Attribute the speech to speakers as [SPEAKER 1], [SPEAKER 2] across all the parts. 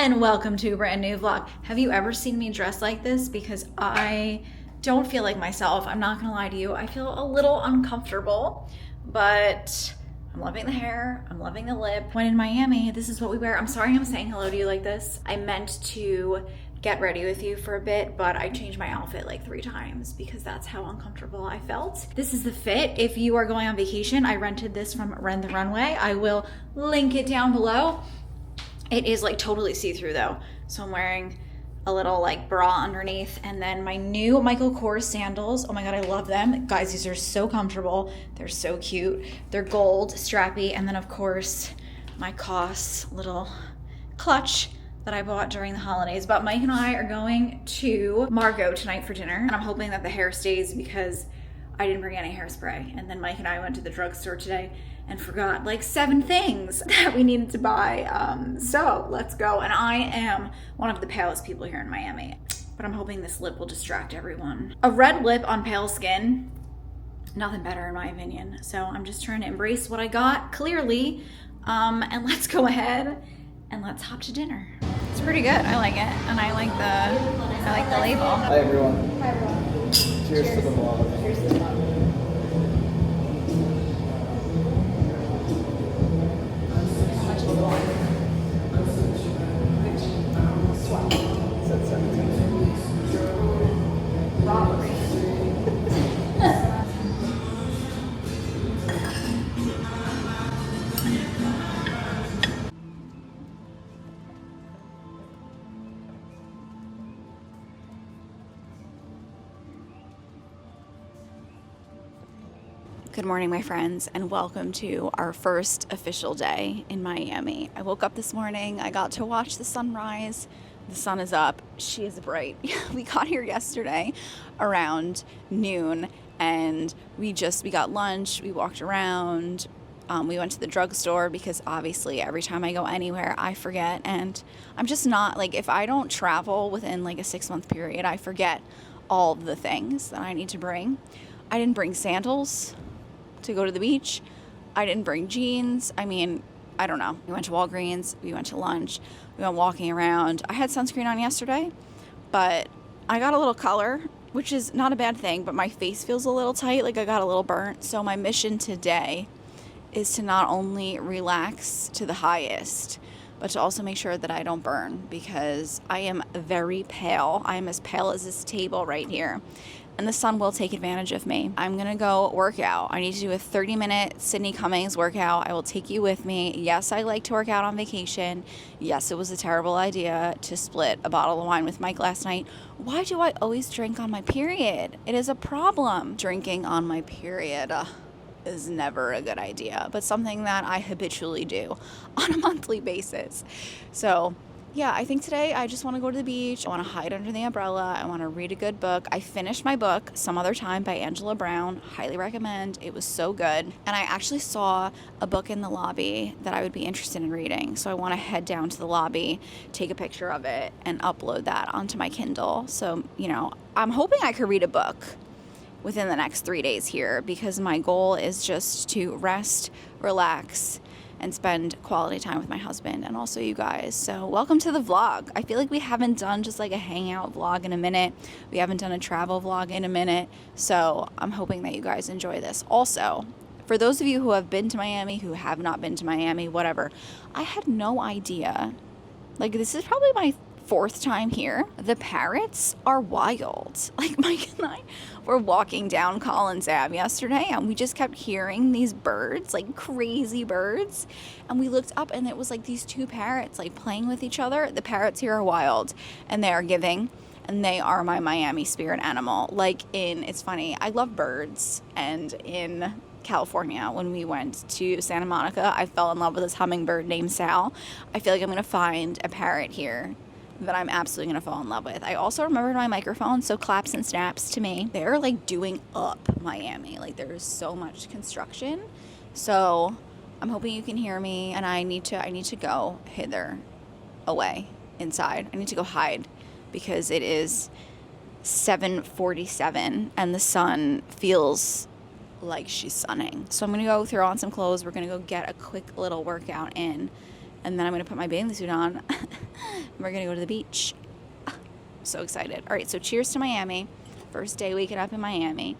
[SPEAKER 1] And welcome to a brand new vlog. Have you ever seen me dressed like this? Because I don't feel like myself. I'm not gonna lie to you. I feel a little uncomfortable, but I'm loving the hair. I'm loving the lip. When in Miami, this is what we wear. I'm sorry I'm saying hello to you like this. I meant to get ready with you for a bit, but I changed my outfit like 3 times because that's how uncomfortable I felt. This is the fit. If you are going on vacation, I rented this from Runway. I will link it down below. It is like totally see-through though. So I'm wearing a little like bra underneath, and then my new Michael Kors sandals. Oh my God, I love them. Guys, these are so comfortable. They're so cute. They're gold, strappy. And then of course, my COS little clutch that I bought during the holidays. But Mike and I are going to Margot tonight for dinner. And I'm hoping that the hair stays because I didn't bring any hairspray. And then Mike and I went to the drugstore today and forgot like 7 things that we needed to buy. So let's go. And I am one of the palest people here in Miami, but I'm hoping this lip will distract everyone. A red lip on pale skin, nothing better in my opinion. So I'm just trying to embrace what I got clearly. And let's go ahead and let's hop to dinner. It's pretty good. I like it. And I like the label.
[SPEAKER 2] Hi everyone.
[SPEAKER 3] Hi everyone.
[SPEAKER 2] Cheers to the vlog.
[SPEAKER 3] Cheers to the vlog. How much is the wine?
[SPEAKER 2] Said 17.
[SPEAKER 3] Robbery.
[SPEAKER 1] Good morning, my friends, and welcome to our first official day in Miami. I woke up this morning, I got to watch the sunrise. The sun is up, she is bright. We got here yesterday around noon, and we got lunch, we walked around, we went to the drugstore because obviously every time I go anywhere, I forget, and I'm just not, like, if I don't travel within like a 6-month period, I forget all the things that I need to bring. I didn't bring sandals to go to the beach. I didn't bring jeans. I mean, I don't know. We went to Walgreens, we went to lunch, we went walking around. I had sunscreen on yesterday, but I got a little color, which is not a bad thing, but my face feels a little tight, like I got a little burnt. So my mission today is to not only relax to the highest, but to also make sure that I don't burn, because I am very pale. I am as pale as this table right here. And the sun will take advantage of me. I'm gonna go work out. I need to do a 30-minute Sydney Cummings workout. I will take you with me. Yes, I like to work out on vacation. Yes, it was a terrible idea to split a bottle of wine with Mike last night. Why do I always drink on my period? It is a problem. Drinking on my period is never a good idea, but something that I habitually do on a monthly basis. So yeah, I think today I just want to go to the beach. I want to hide under the umbrella. I want to read a good book. I finished my book, Some Other Time by Angela Brown. Highly recommend. It was so good. And I actually saw a book in the lobby that I would be interested in reading. So I want to head down to the lobby, take a picture of it, and upload that onto my Kindle. So, you know, I'm hoping I could read a book within the next 3 days here, because my goal is just to rest, relax, and spend quality time with my husband and also you guys. So welcome to the vlog. I feel like we haven't done just like a hangout vlog in a minute. We haven't done a travel vlog in a minute. So I'm hoping that you guys enjoy this. Also, for those of you who have been to Miami, who have not been to Miami, whatever, I had no idea. Like, this is probably my 4th time here. The parrots are wild. Like, Mike and I were walking down Collins Ave yesterday, and we just kept hearing these birds, like crazy birds. And we looked up, and it was like these 2 parrots like playing with each other. The parrots here are wild, and they are giving, and they are my Miami spirit animal. Like, it's funny, I love birds, and in California, when we went to Santa Monica, I fell in love with this hummingbird named Sal. I feel like I'm gonna find a parrot here that I'm absolutely gonna fall in love with. I also remembered my microphone, so claps and snaps to me. They're like doing up Miami. Like, there's so much construction. So I'm hoping you can hear me, and I need to go hither away inside. I need to go hide because it is 7:47 and the sun feels like she's sunning. So I'm gonna go throw on some clothes. We're gonna go get a quick little workout in, And then I'm going to put my bathing suit on. And we're going to go to the beach. So excited. All right, so cheers to Miami. First day waking up in Miami.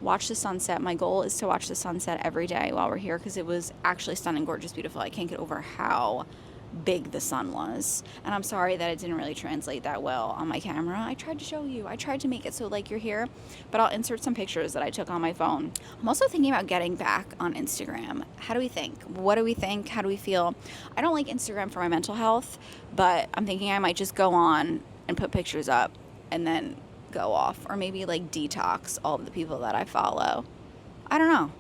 [SPEAKER 1] Watch the sunset. My goal is to watch the sunset every day while we're here because it was actually stunning, gorgeous, beautiful. I can't get over how big the sun was. And I'm sorry that it didn't really translate that well on my camera. I tried to show you. I tried to make it so like you're here, but I'll insert some pictures that I took on my phone. I'm also thinking about getting back on Instagram. How do we think? What do we think? How do we feel? I don't like Instagram for my mental health, but I'm thinking I might just go on and put pictures up and then go off, or maybe like detox all of the people that I follow. I don't know.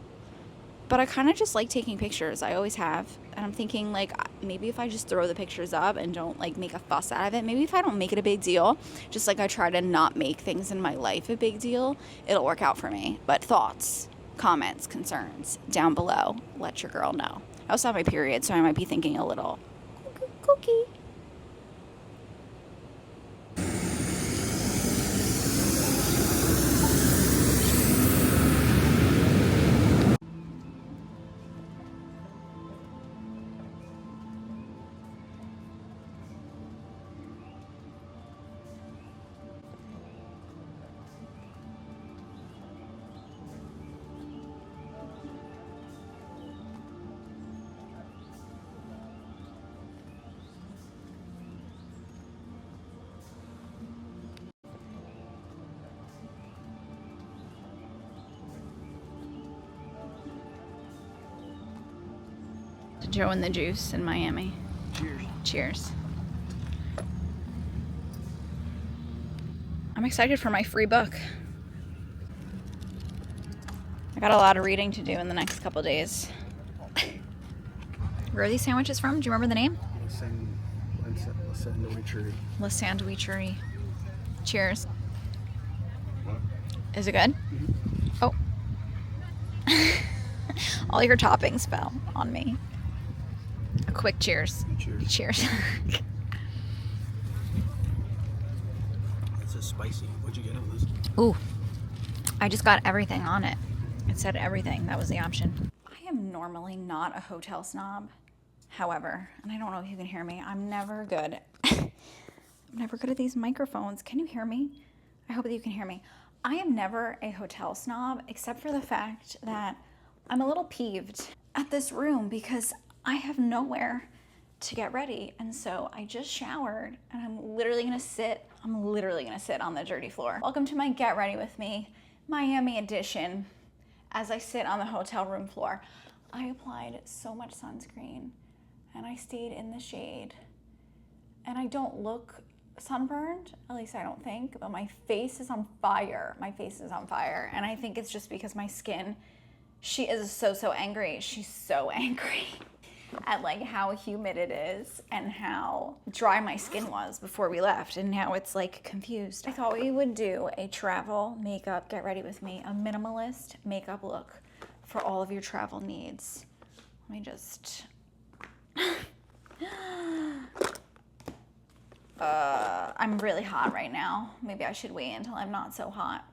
[SPEAKER 1] But I kind of just like taking pictures. I always have. And I'm thinking like maybe if I just throw the pictures up and don't like make a fuss out of it, maybe if I don't make it a big deal, just like I try to not make things in my life a big deal, it'll work out for me. But thoughts, comments, concerns down below. Let your girl know. I also have my period, so I might be thinking a little kooky. Joe and the Juice in Miami.
[SPEAKER 2] Cheers.
[SPEAKER 1] Cheers. I'm excited for my free book. I got a lot of reading to do in the next couple days. Where are these sandwiches from? Do you remember the name? La Sandwichery. Cheers. Is it good? Mm-hmm. Oh. All your toppings fell on me. A quick cheers.
[SPEAKER 2] Cheers.
[SPEAKER 1] Cheers.
[SPEAKER 2] It's spicy. What'd you get on this?
[SPEAKER 1] Ooh. I just got everything on it. It said everything. That was the option. I am normally not a hotel snob. However, and I don't know if you can hear me, I'm never good. I'm never good at these microphones. Can you hear me? I hope that you can hear me. I am never a hotel snob, except for the fact that I'm a little peeved at this room because I have nowhere to get ready. And so I just showered and I'm literally gonna sit on the dirty floor. Welcome to my Get Ready With Me Miami edition as I sit on the hotel room floor. I applied so much sunscreen and I stayed in the shade and I don't look sunburned, at least I don't think, but my face is on fire. My face is on fire. And I think it's just because my skin, she is so angry. She's so angry at like how humid it is and how dry my skin was before we left, and now it's like confused. I thought we would do a travel makeup Get Ready With Me, a minimalist makeup look for all of your travel needs. Let me just I'm really hot right now. Maybe I should wait until I'm not so hot.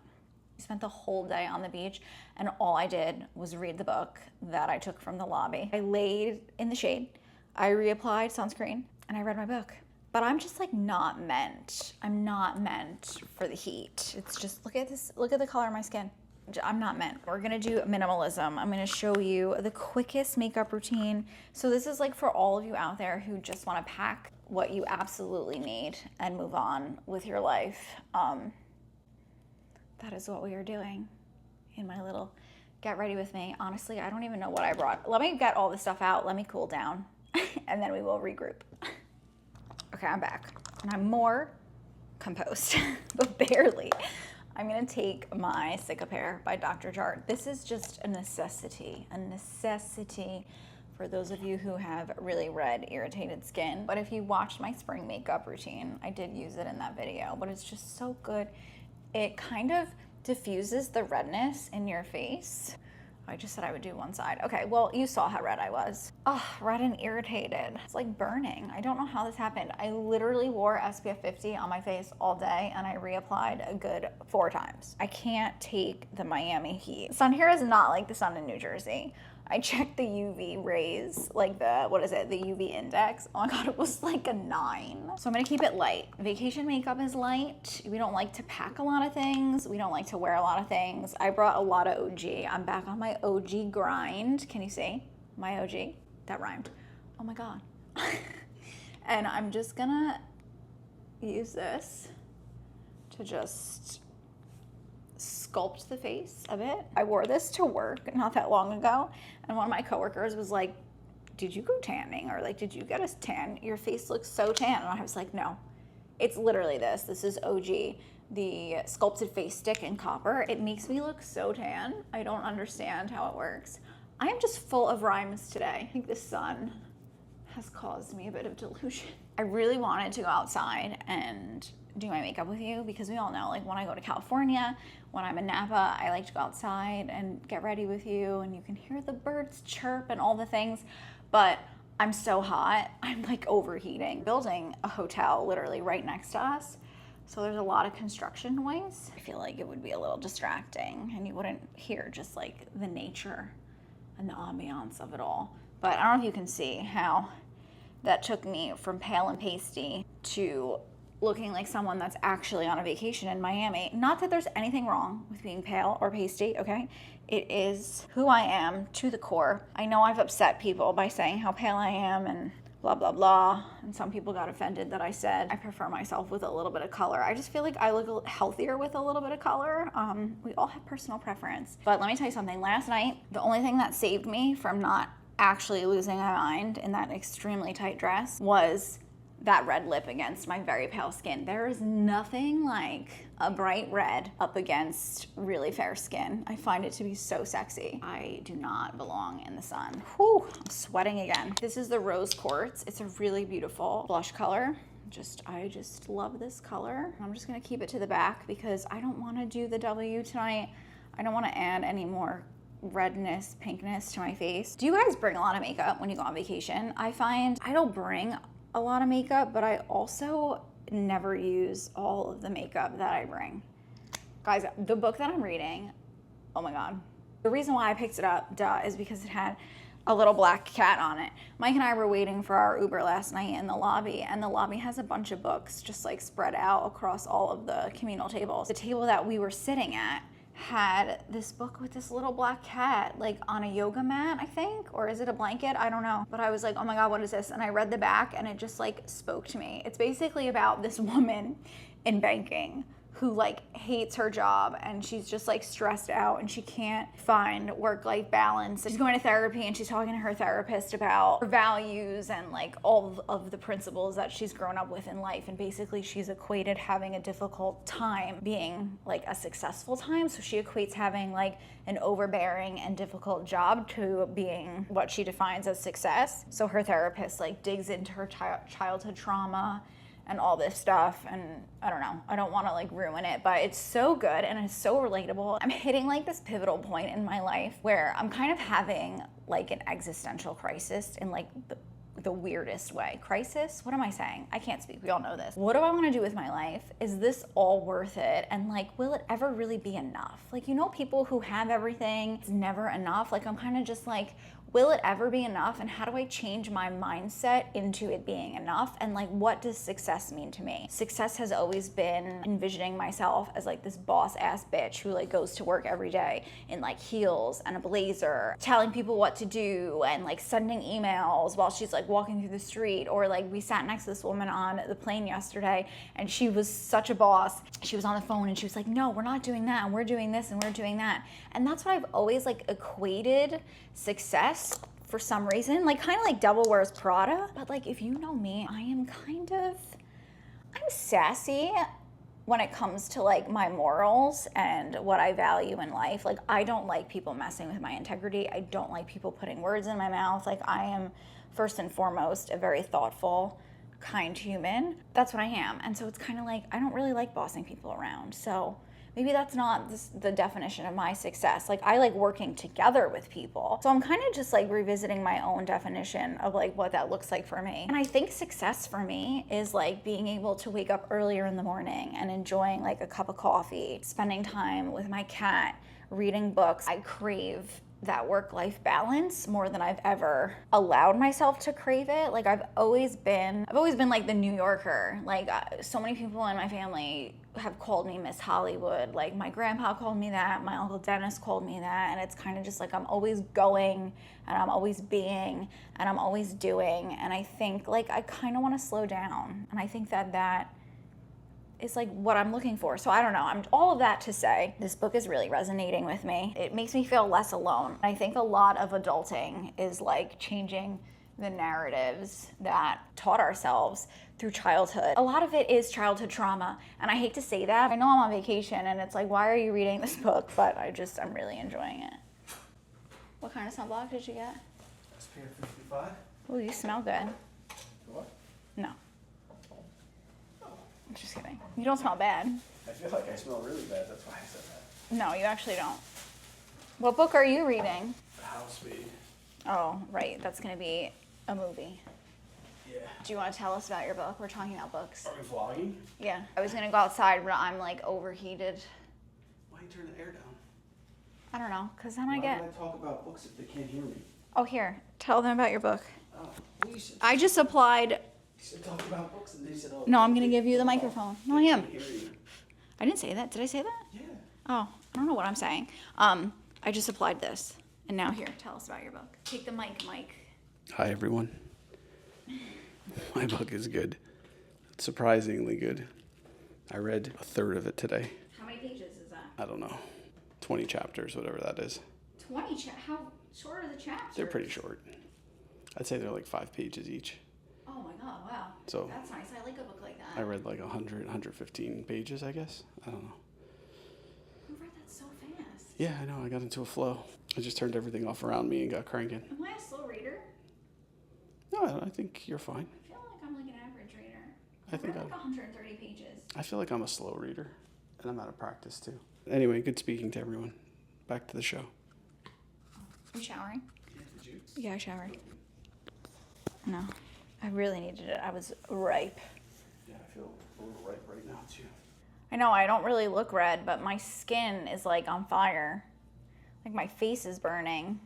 [SPEAKER 1] I spent the whole day on the beach and all I did was read the book that I took from the lobby. I laid in the shade, I reapplied sunscreen, and I read my book. But I'm just like I'm not meant for the heat. It's just, look at this, look at the color of my skin. I'm not meant. We're gonna do minimalism. I'm gonna show you the quickest makeup routine. So this is like for all of you out there who just wanna pack what you absolutely need and move on with your life. That is what we are doing in my little Get Ready With Me. Honestly, I don't even know what I brought. Let me get all this stuff out. Let me cool down and then we will regroup. Okay, I'm back and I'm more composed, but barely. I'm gonna take my Cicapair by Dr. Jart. This is just a necessity for those of you who have really red, irritated skin. But if you watched my spring makeup routine, I did use it in that video, but it's just so good. It kind of diffuses the redness in your face. I just said I would do one side. Okay, well, you saw how red I was. Oh, red and irritated. It's like burning. I don't know how this happened. I literally wore SPF 50 on my face all day and I reapplied a good 4 times. I can't take the Miami heat. The sun here is not like the sun in New Jersey. I checked the UV rays, like the UV index. Oh my God, it was like a 9. So I'm gonna keep it light. Vacation makeup is light. We don't like to pack a lot of things. We don't like to wear a lot of things. I brought a lot of OG. I'm back on my OG grind. Can you see my OG? That rhymed. Oh my God. And I'm just gonna use this to just sculpt the face a bit. I wore this to work not that long ago, and one of my coworkers was like, did you go tanning? Or like, did you get a tan? Your face looks so tan. And I was like, no, it's literally this. This is OG, the sculpted face stick in copper. It makes me look so tan. I don't understand how it works. I am just full of rhymes today. I think the sun has caused me a bit of delusion. I really wanted to go outside and do my makeup with you because we all know, like, when I go to California, when I'm in Napa, I like to go outside and get ready with you, and you can hear the birds chirp and all the things, but I'm so hot, I'm like overheating. Building a hotel literally right next to us, so there's a lot of construction noise. I feel like it would be a little distracting and you wouldn't hear just like the nature and the ambiance of it all. But I don't know if you can see how that took me from pale and pasty to looking like someone that's actually on a vacation in Miami. Not that there's anything wrong with being pale or pasty, okay? It is who I am to the core. I know I've upset people by saying how pale I am and blah, blah, blah. And some people got offended that I said I prefer myself with a little bit of color. I just feel like I look healthier with a little bit of color. We all have personal preference. But let me tell you something. Last night, the only thing that saved me from not actually losing my mind in that extremely tight dress was that red lip against my very pale skin. There is nothing like a bright red up against really fair skin. I find it to be so sexy. I do not belong in the sun. Whew, I'm sweating again. This is the Rose Quartz. It's a really beautiful blush color. I just love this color. I'm just gonna keep it to the back because I don't wanna do the W tonight. I don't wanna add any more redness, pinkness to my face. Do you guys bring a lot of makeup when you go on vacation? I find I don't bring a lot of makeup, but I also never use all of the makeup that I bring. Guys, the book that I'm reading, oh my God. The reason why I picked it up, is because it had a little black cat on it. Mike and I were waiting for our Uber last night in the lobby, and the lobby has a bunch of books just like spread out across all of the communal tables. The table that we were sitting at had this book with this little black cat like on a yoga mat, I think, or is it a blanket? I don't know. But I was like, oh my God, what is this? And I read the back and it just like spoke to me. It's basically about this woman in banking who like hates her job and she's just like stressed out and she can't find work-life balance. She's going to therapy and she's talking to her therapist about her values and like all of the principles that she's grown up with in life. And basically she's equated having a difficult time being like a successful time. So she equates having like an overbearing and difficult job to being what she defines as success. So her therapist like digs into her childhood trauma and all this stuff, and I don't know, I don't want to like ruin it, but it's so good and it's so relatable. I'm hitting like this pivotal point in my life where I'm kind of having like an existential crisis in like the weirdest way. Crisis? What am I saying? I can't speak. We all know this. What do I want to do with my life? Is this all worth it? And like, will it ever really be enough? Like, you know, people who have everything, it's never enough. Like, I'm kind of just like, will it ever be enough? And how do I change my mindset into it being enough? And like, what does success mean to me? Success has always been envisioning myself as like this boss ass bitch who like goes to work every day in like heels and a blazer, telling people what to do and like sending emails while she's like walking through the street. Or like we sat next to this woman on the plane yesterday and she was such a boss. She was on the phone and she was like, no, we're not doing that. And we're doing this and we're doing that. And that's what I've always like equated success for some reason, like kind of like Devil Wears Prada. But like, if you know me, I'm sassy when it comes to like my morals and what I value in life. Like, I don't like people messing with my integrity. I don't like people putting words in my mouth. Like, I am first and foremost a very thoughtful, kind human. That's what I am. And so it's kind of like, I don't really like bossing people around. So maybe that's not the definition of my success. Like, I like working together with people. So I'm kind of just like revisiting my own definition of like what that looks like for me. And I think success for me is like being able to wake up earlier in the morning and enjoying like a cup of coffee, spending time with my cat, reading books. I crave that work-life balance more than I've ever allowed myself to crave it. Like I've always been like the New Yorker. Like so many people in my family have called me Miss Hollywood. Like my grandpa called me that, my Uncle Dennis called me that, and it's kind of just like I'm always going and I'm always being and I'm always doing, and I think like I kind of want to slow down, and I think that is like what I'm looking for. So I don't know. I'm all of that to say this book is really resonating with me. It makes me feel less alone. I think a lot of adulting is like changing the narratives that taught ourselves through childhood. A lot of it is childhood trauma, and I hate to say that. I know I'm on vacation and it's like, why are you reading this book? But I'm really enjoying it. What kind of sunblock did you get?
[SPEAKER 2] SPF 55.
[SPEAKER 1] Oh, you smell good.
[SPEAKER 2] What?
[SPEAKER 1] No. I'm just kidding. You don't smell bad.
[SPEAKER 2] I feel like I smell really bad. That's why I said that.
[SPEAKER 1] No, you actually don't. What book are you reading?
[SPEAKER 2] The Housemaid.
[SPEAKER 1] Oh, right. That's going to be a movie.
[SPEAKER 2] Yeah.
[SPEAKER 1] Do you want to tell us about your book? We're talking about books.
[SPEAKER 2] Are we vlogging?
[SPEAKER 1] Yeah. I was going to go outside, but I'm like overheated.
[SPEAKER 2] Why you turn the air down?
[SPEAKER 1] I don't know, because then
[SPEAKER 2] Why
[SPEAKER 1] I get...
[SPEAKER 2] would I talk about books if they can't hear me?
[SPEAKER 1] Oh, here. Tell them about your book.
[SPEAKER 2] Oh, well, you said,
[SPEAKER 1] I just applied...
[SPEAKER 2] you said talk about books and they said, oh.
[SPEAKER 1] No, I'm going to give you the microphone. No, I am.
[SPEAKER 2] Can't hear you.
[SPEAKER 1] I didn't say that. Did I say that?
[SPEAKER 2] Yeah.
[SPEAKER 1] Oh, I don't know what I'm saying. I just applied this. And now here, tell us about your book. Take the mic, Mike.
[SPEAKER 2] Hi, everyone. My book is good. It's surprisingly good. I read a third of it today.
[SPEAKER 1] How many pages is that?
[SPEAKER 2] I don't know. 20 chapters, whatever that is.
[SPEAKER 1] 20 How short are the chapters?
[SPEAKER 2] They're pretty short. I'd say they're like 5 pages each.
[SPEAKER 1] Oh my god, wow.
[SPEAKER 2] So
[SPEAKER 1] that's nice. I like a book like that.
[SPEAKER 2] I read like 100, 115 pages, I guess. I don't know.
[SPEAKER 1] You read that so fast.
[SPEAKER 2] Yeah, I know. I got into a flow. I just turned everything off around me and got cranking.
[SPEAKER 1] Am I a slow reader?
[SPEAKER 2] No, I think you're fine.
[SPEAKER 1] I feel like I'm like an average reader.
[SPEAKER 2] I think
[SPEAKER 1] read like 130 pages.
[SPEAKER 2] I feel like I'm a slow reader, and I'm out of practice too. Anyway, good speaking to everyone. Back to the show.
[SPEAKER 1] You showering?
[SPEAKER 2] Yeah, did you?
[SPEAKER 1] Yeah, I showered. No, I really needed it. I was ripe.
[SPEAKER 2] Yeah, I feel a little ripe right now too.
[SPEAKER 1] I know I don't really look red, but my skin is like on fire. Like my face is burning.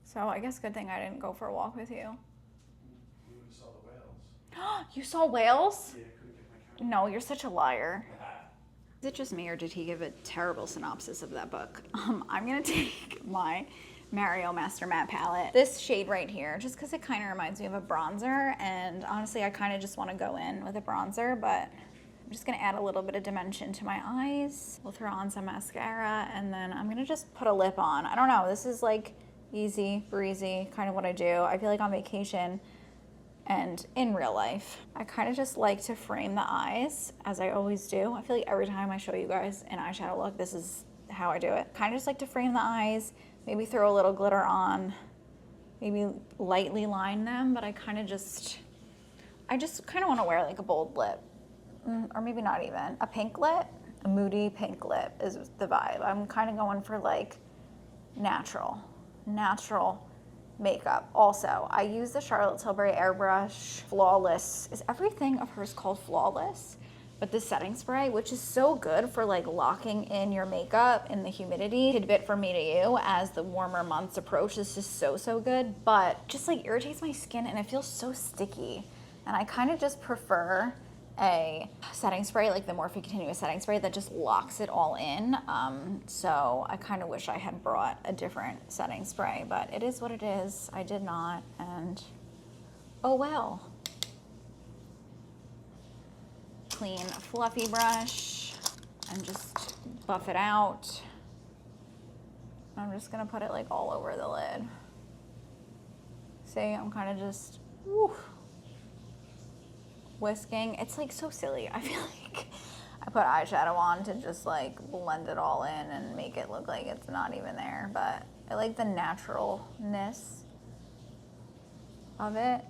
[SPEAKER 1] So I guess good thing I didn't go for a walk with you.
[SPEAKER 2] We would have saw the whales.
[SPEAKER 1] You saw whales?
[SPEAKER 2] Yeah, I couldn't get my camera.
[SPEAKER 1] No, you're such a liar. Is it just me, or did he give a terrible synopsis of that book? I'm gonna take my Mario Master Matte palette, this shade right here, just because it kind of reminds me of a bronzer, and honestly I kind of just want to go in with a bronzer, but I'm just gonna add a little bit of dimension to my eyes. We'll throw on some mascara, and then I'm gonna just put a lip on. I don't know, this is like easy breezy, kind of what I do. I feel like on vacation and in real life, I kind of just like to frame the eyes, as I always do. I feel like every time I show you guys an eyeshadow look, this is how I do it. Kind of just like to frame the eyes, maybe throw a little glitter on, maybe lightly line them, but I just kind of want to wear like a bold lip, or maybe not even. A pink lip, a moody pink lip is the vibe. I'm kind of going for like natural makeup. Also, I use the Charlotte Tilbury Airbrush Flawless. Is everything of hers called Flawless? But this setting spray, which is so good for like locking in your makeup in the humidity. Tidbit from me to you, as the warmer months approach, this is so good, but just like irritates my skin and it feels so sticky. And I kind of just prefer a setting spray, like the Morphe Continuous setting spray that just locks it all in. So I kind of wish I had brought a different setting spray, but it is what it is. I did not, and oh well. Clean fluffy brush and just buff it out. I'm just gonna put it like all over the lid. See, I'm kind of just whisking. It's like so silly. I feel like I put eyeshadow on to just like blend it all in and make it look like it's not even there, but I like the naturalness of it.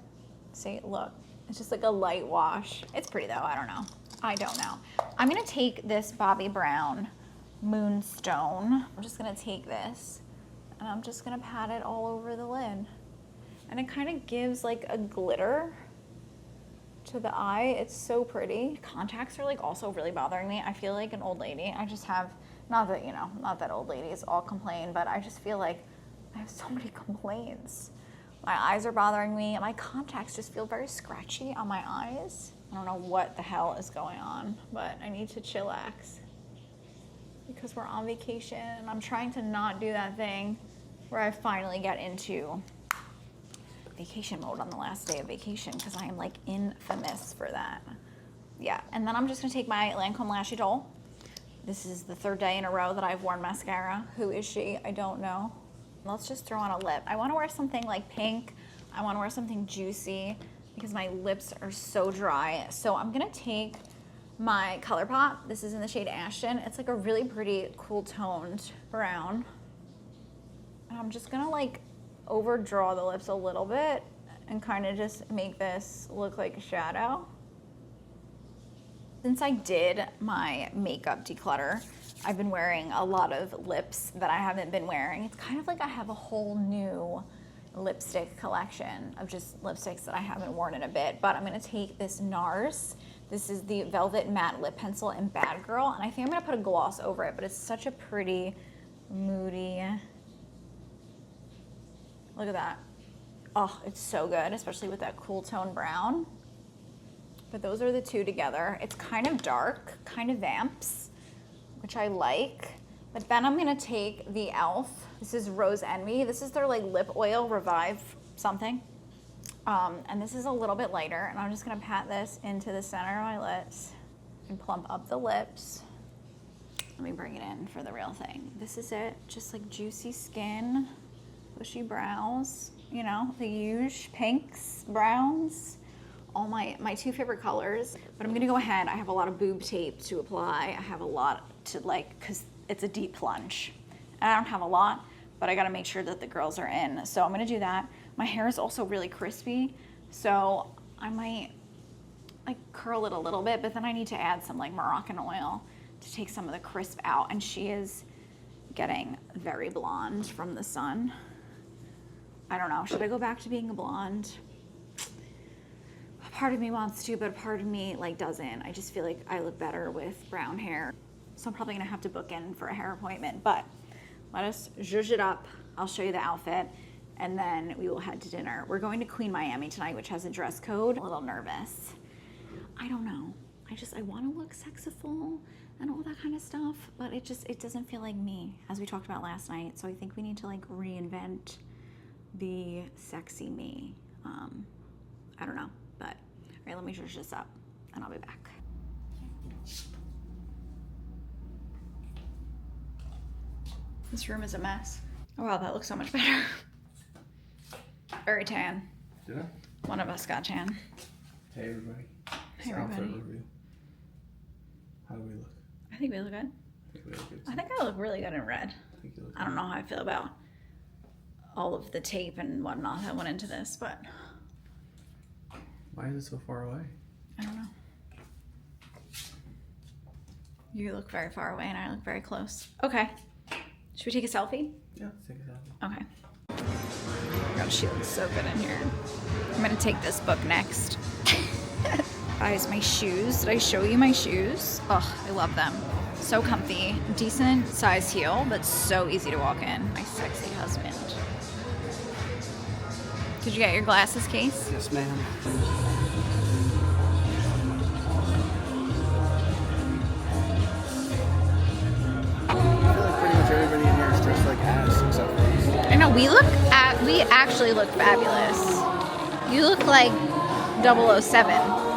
[SPEAKER 1] See, look, it's just like a light wash. It's pretty though, I don't know. I'm gonna take this Bobbi Brown Moonstone. I'm just gonna take this and I'm just gonna pat it all over the lid. And it kind of gives like a glitter to the eye. It's so pretty. Contacts are like also really bothering me. I feel like an old lady. I just have, not that old ladies all complain, but I just feel like I have so many complaints. My eyes are bothering me. My contacts just feel very scratchy on my eyes. I don't know what the hell is going on, but I need to chillax because we're on vacation and I'm trying to not do that thing where I finally get into vacation mode on the last day of vacation because I am like infamous for that. Yeah, and then I'm just gonna take my Lancome Lashy Doll. This is the third day in a row that I've worn mascara. Who is she? I don't know. Let's just throw on a lip. I wanna wear something like pink. I wanna wear something juicy because my lips are so dry. So I'm gonna take my ColourPop. This is in the shade Ashton. It's like a really pretty, cool toned brown. And I'm just gonna like overdraw the lips a little bit and kind of just make this look like a shadow. Since I did my makeup declutter, I've been wearing a lot of lips that I haven't been wearing. It's kind of like I have a whole new lipstick collection of just lipsticks that I haven't worn in a bit. But I'm gonna take this NARS. This is the Velvet Matte Lip Pencil in Bad Girl, and I think I'm gonna put a gloss over it, but it's such a pretty, moody, look at that. Oh, it's so good, especially with that cool tone brown. But those are the two together. It's kind of dark, kind of vamps, which I like. But then I'm gonna take the e.l.f. This is Rose Envy. This is their like lip oil revive something. And this is a little bit lighter, and I'm just gonna pat this into the center of my lips and plump up the lips. Let me bring it in for the real thing. This is it, just like juicy skin, bushy brows, you know, the huge pinks, browns, all my two favorite colors. But I'm gonna go ahead, I have a lot of boob tape to apply. I have a lot to like, cause it's a deep plunge. And I don't have a lot, but I gotta make sure that the girls are in. So I'm gonna do that. My hair is also really crispy, so I might like curl it a little bit, but then I need to add some like Moroccan oil to take some of the crisp out. And she is getting very blonde from the sun. I don't know, should I go back to being a blonde? A part of me wants to, but a part of me like doesn't. I just feel like I look better with brown hair. So I'm probably gonna have to book in for a hair appointment, but let us zhuzh it up. I'll show you the outfit and then we will head to dinner. We're going to Queen Miami tonight, which has a dress code. A little nervous. I don't know. I wanna look sexiful and all that kind of stuff, but it doesn't feel like me, as we talked about last night. So I think we need to like reinvent the sexy me. I don't know, but all right, let me zhuzh this up and I'll be back. This room is a mess. Oh wow, that looks so much better. Very tan.
[SPEAKER 2] Did I?
[SPEAKER 1] One of us got tan.
[SPEAKER 2] Hey everybody.
[SPEAKER 1] Hey everybody.
[SPEAKER 2] Outfit review. How do we look?
[SPEAKER 1] I think we look good.
[SPEAKER 2] I think we look good.
[SPEAKER 1] I think I look really good in red.
[SPEAKER 2] I think you look
[SPEAKER 1] I don't know how I feel about all of the tape and whatnot that went into this, but
[SPEAKER 2] Why is it so far away?
[SPEAKER 1] I don't know. You look very far away and I look very close. Okay. Should we take a selfie?
[SPEAKER 2] Yeah, let's take a selfie.
[SPEAKER 1] Okay. Oh my God, she looks so good in here. I'm gonna take this book next. Guys, my shoes. Did I show you my shoes? Oh, I love them. So comfy. Decent size heel, but so easy to walk in. My sexy husband. Did you get your glasses case?
[SPEAKER 2] Yes, ma'am. I feel like pretty much everybody in here is dressed like ass except for us.
[SPEAKER 1] I know, we actually look fabulous. You look like 007.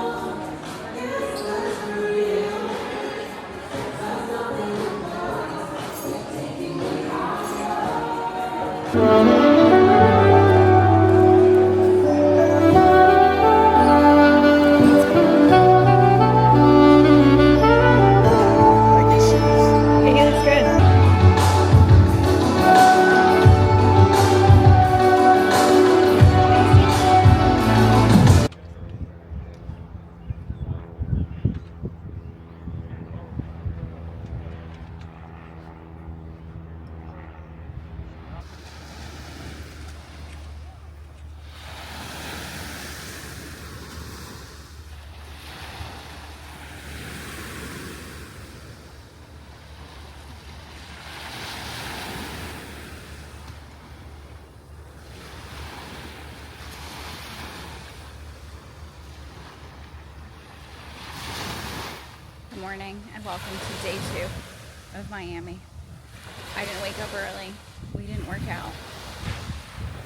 [SPEAKER 1] morning and welcome to day 2 of Miami. I didn't wake up early. We didn't work out.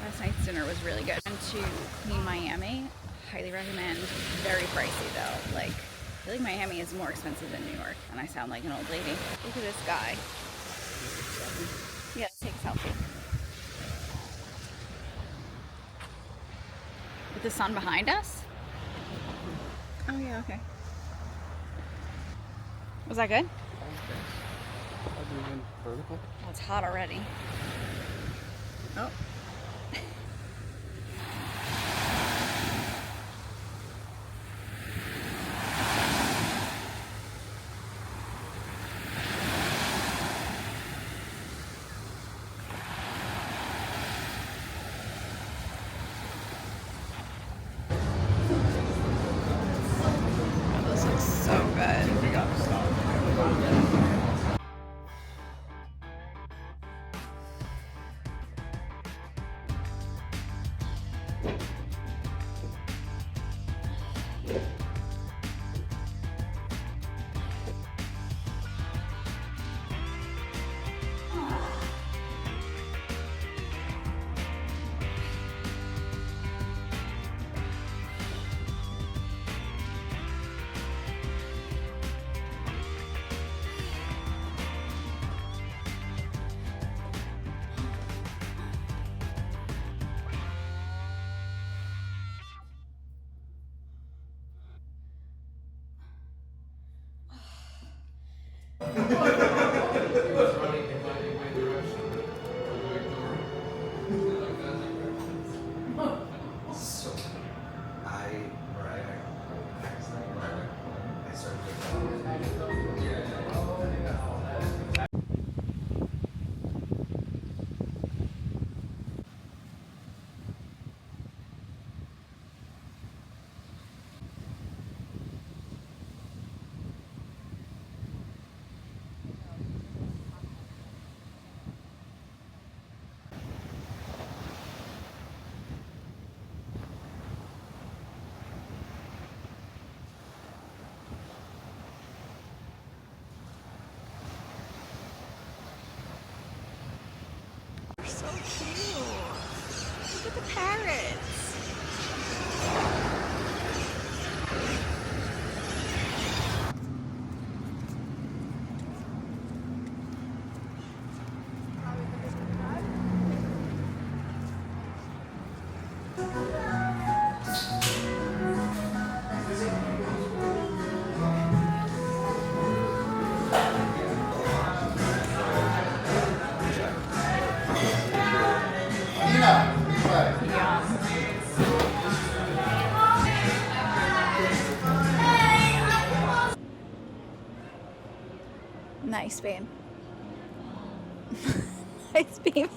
[SPEAKER 1] Last night's dinner was really good. And to clean Miami, highly recommend. Very pricey though. Like, I feel like Miami is more expensive than New York, and I sound like an old lady. Look at this guy. Yeah, take a selfie. With the sun behind us? Oh yeah, okay. Was that good?
[SPEAKER 2] Vertical.
[SPEAKER 1] Oh, it's hot already. Oh. This looks so good.
[SPEAKER 2] We got to stop.
[SPEAKER 1] So cute. Look at the parrots. Nice, babe. Nice, babe.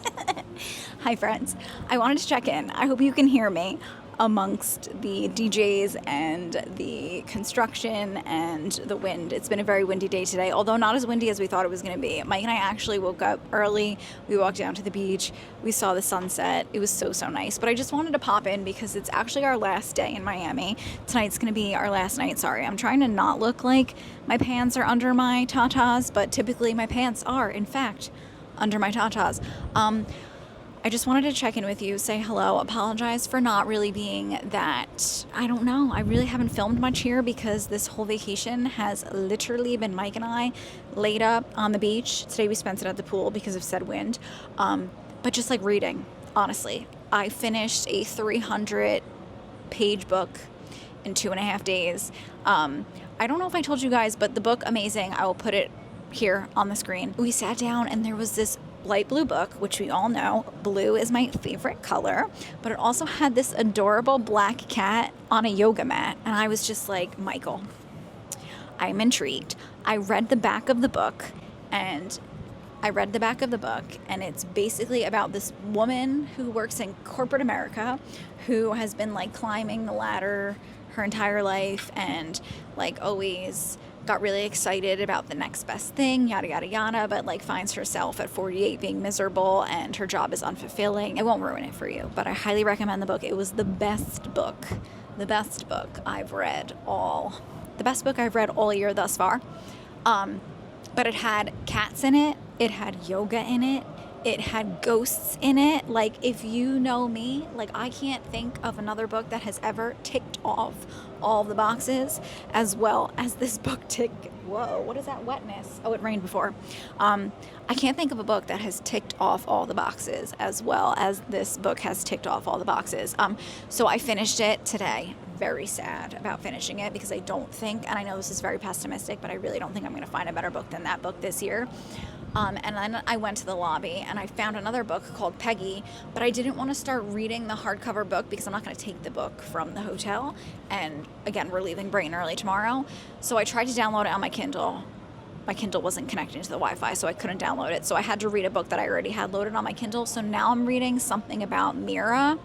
[SPEAKER 1] Hi, friends. I wanted to check in. I hope you can hear me amongst the DJs and the construction and the wind. It's been a very windy day today, although not as windy as we thought it was going to be. Mike and I actually woke up early. We walked down to the beach. We saw the sunset. It was so, so nice. But I just wanted to pop in because it's actually our last day in Miami. Tonight's going to be our last night. Sorry, I'm trying to not look like my pants are under my tatas, but typically my pants are, in fact, under my tatas. I just wanted to check in with you, say hello, apologize for not really being that, I don't know, I really haven't filmed much here because this whole vacation has literally been Mike and I laid up on the beach. Today we spent it at the pool because of said wind, but just like reading, honestly. I finished a 300-page book in 2.5 days. I don't know if I told you guys, but the book, amazing. I will put it here on the screen. We sat down and there was this light blue book, which we all know blue is my favorite color, but it also had this adorable black cat on a yoga mat, and I was just like, Michael, I'm intrigued. I read the back of the book, and it's basically about this woman who works in corporate America who has been like climbing the ladder her entire life and like always got really excited about the next best thing, yada, yada, yada, but like finds herself at 48 being miserable and her job is unfulfilling. I won't ruin it for you, but I highly recommend the book. It was the best book I've read all the best book I've read all year thus far. But it had cats in it. It had yoga in it. It had ghosts in it. Like, if you know me, like, I can't think of another book that has ever ticked off all the boxes as well as this book ticked. Whoa, what is that wetness? Oh, it rained before. I can't think of a book that has ticked off all the boxes as well as this book has ticked off all the boxes. So I finished it today. Very sad about finishing it because I don't think, and I know this is very pessimistic, but I really don't think I'm going to find a better book than that book this year. And then I went to the lobby and I found another book called Peggy, but I didn't want to start reading the hardcover book because I'm not going to take the book from the hotel. And again, we're leaving bright and early tomorrow. So I tried to download it on my Kindle. My Kindle wasn't connecting to the Wi-Fi, so I couldn't download it. So I had to read a book that I already had loaded on my Kindle. So now I'm reading something about Mira.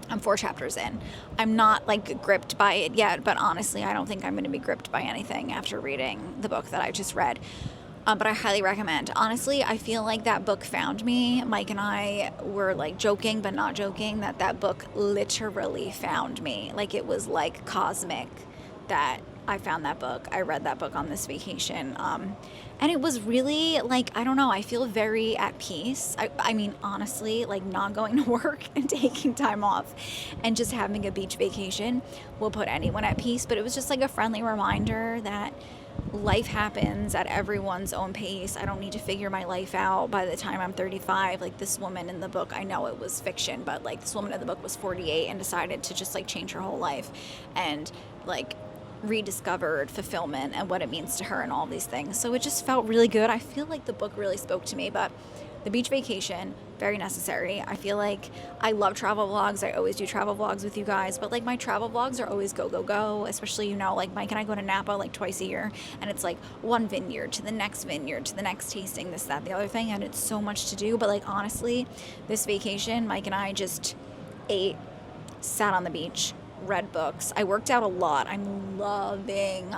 [SPEAKER 1] I'm 4 chapters in. I'm not like gripped by it yet, but honestly, I don't think I'm going to be gripped by anything after reading the book that I just read. But I highly recommend. Honestly, I feel like that book found me. Mike and I were like joking, but not joking, that book literally found me. Like, it was like cosmic that I found that book. I read that book on this vacation. And it was really like, I don't know, I feel very at peace. I mean, honestly, like not going to work and taking time off and just having a beach vacation will put anyone at peace. But it was just like a friendly reminder that life happens at everyone's own pace. I don't need to figure my life out by the time I'm 35. Like, this woman in the book, I know it was fiction, but like this woman in the book was 48 and decided to just like change her whole life and like rediscovered fulfillment and what it means to her and all these things. So it just felt really good. I feel like the book really spoke to me, but the beach vacation, very necessary. I feel like I love travel vlogs. I always do travel vlogs with you guys, but like my travel vlogs are always go, go, go, especially, you know, like Mike and I go to Napa like twice a year, and it's like one vineyard to the next tasting, this, that, the other thing, and it's so much to do. But like, honestly, this vacation, Mike and I just ate, sat on the beach, read books. I worked out a lot. I'm loving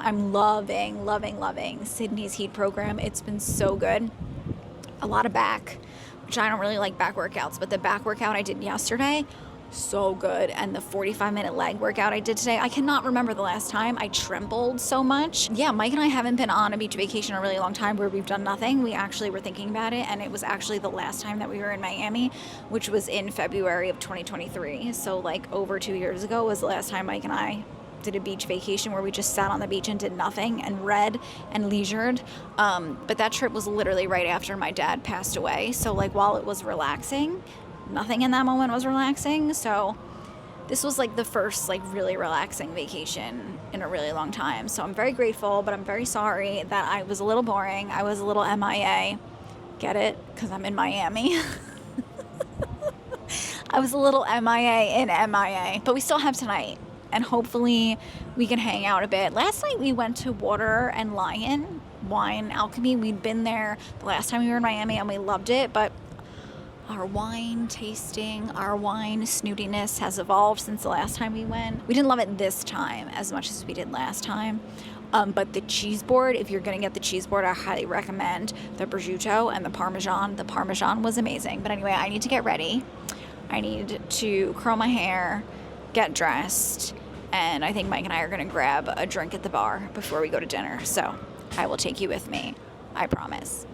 [SPEAKER 1] Sydney's heat program. It's been so good. A lot of back, which I don't really like back workouts, but the back workout I did yesterday, so good. And the 45-minute leg workout I did today, I cannot remember the last time I trembled so much. Yeah, Mike and I haven't been on a beach vacation in a really long time where we've done nothing. We actually were thinking about it, and it was actually the last time that we were in Miami, which was in February of 2023. So like over 2 years ago was the last time Mike and I did a beach vacation where we just sat on the beach and did nothing and read and leisured. But that trip was literally right after my dad passed away. So like, while it was relaxing, nothing in that moment was relaxing. So this was like the first like really relaxing vacation in a really long time. So I'm very grateful, but I'm very sorry that I was a little boring. I was a little MIA. Get it? Because I'm in Miami. I was a little MIA in MIA, but we still have tonight. And hopefully we can hang out a bit. Last night we went to Water and Lion Wine Alchemy. We'd been there the last time we were in Miami and we loved it, but our wine tasting, our wine snootiness has evolved since the last time we went. We didn't love it this time as much as we did last time. But the cheese board, if you're going to get the cheese board, I highly recommend the prosciutto and the Parmesan. The Parmesan was amazing. But anyway, I need to get ready. I need to curl my hair, get dressed, and I think Mike and I are going to grab a drink at the bar before we go to dinner. So I will take you with me. I promise.